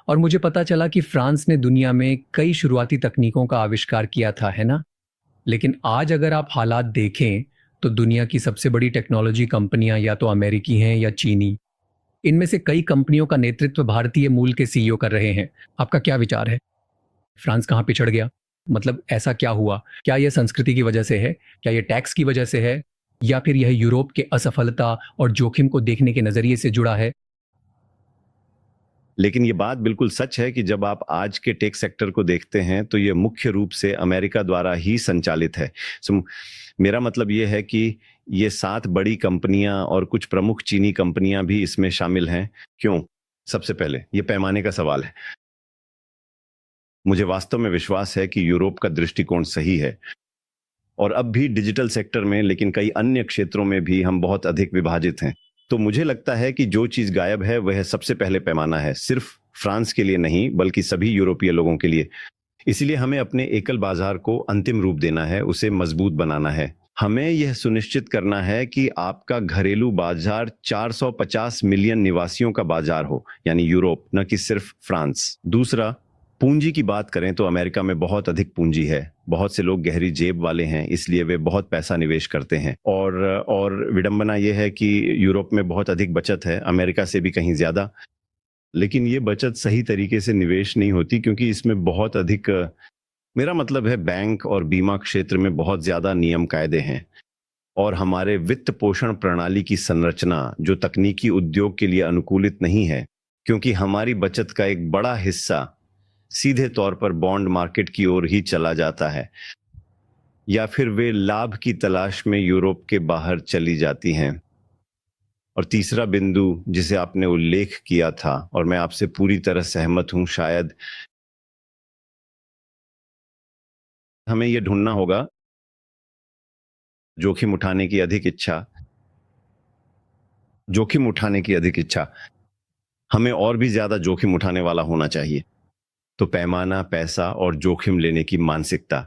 और मुझे पता चला कि फ्रांस ने दुनिया में कई शुरुआती तकनीकों का आविष्कार किया था, है ना? लेकिन आज अगर आप हालात देखें, तो दुनिया की सबसे बड़ी टेक्नोलॉजी कंपनियां या तो अमेरिकी हैं या चीनी। इनमें से कई कंपनियों का नेतृत्व भारतीय मूल के सीईओ कर रहे हैं। आपका क्या विचार है? फ्रांस कहाँ पिछड़ गया? मतलब ऐसा क्या हुआ? क्या यह संस्कृति की वजह से है? क्या यह टैक्स की वजह से है? या फिर यह यूरोप के असफलता और जोखिम को देखने के नजरिए से जुड़ा है? लेकिन ये बात बिल्कुल सच है कि जब आप आज के टेक सेक्टर को देखते हैं तो ये मुख्य रूप से अमेरिका द्वारा ही संचालित है। मेरा मतलब ये है कि ये 7 बड़ी कंपनियां और कुछ प्रमुख चीनी कंपनियां भी इसमें शामिल हैं। क्यों? सबसे पहले ये पैमाने का सवाल है। मुझे वास्तव में विश्वास है कि यूरोप का दृष्टिकोण सही है और अब भी डिजिटल सेक्टर में, लेकिन कई अन्य क्षेत्रों में भी हम बहुत अधिक विभाजित हैं। तो मुझे लगता है कि जो चीज गायब है वह सबसे पहले पैमाना है, सिर्फ फ्रांस के लिए नहीं बल्कि सभी यूरोपीय लोगों के लिए। इसीलिए हमें अपने एकल बाजार को अंतिम रूप देना है, उसे मजबूत बनाना है। हमें यह सुनिश्चित करना है कि आपका घरेलू बाजार 450 मिलियन निवासियों का बाजार हो, यानी यूरोप, न कि सिर्फ फ्रांस। दूसरा, पूंजी की बात करें तो अमेरिका में बहुत अधिक पूंजी है। बहुत से लोग गहरी जेब वाले हैं, इसलिए वे बहुत पैसा निवेश करते हैं। और विडंबना यह है कि यूरोप में बहुत अधिक बचत है, अमेरिका से भी कहीं ज्यादा। लेकिन ये बचत सही तरीके से निवेश नहीं होती, क्योंकि इसमें बहुत अधिक, मेरा मतलब है बैंक और बीमा क्षेत्र में बहुत ज्यादा नियम कायदे हैं। और हमारे वित्त पोषण प्रणाली की संरचना जो तकनीकी उद्योग के लिए अनुकूलित नहीं है, क्योंकि हमारी बचत का एक बड़ा हिस्सा सीधे तौर पर बॉन्ड मार्केट की ओर ही चला जाता है, या फिर वे लाभ की तलाश में यूरोप के बाहर चली जाती हैं। और तीसरा बिंदु जिसे आपने उल्लेख किया था, और मैं आपसे पूरी तरह सहमत हूं, शायद हमें यह ढूंढना होगा, जोखिम उठाने की अधिक इच्छा। जोखिम उठाने की अधिक इच्छा, हमें और भी ज्यादा जोखिम उठाने वाला होना चाहिए। तो पैमाना, पैसा और जोखिम लेने की मानसिकता,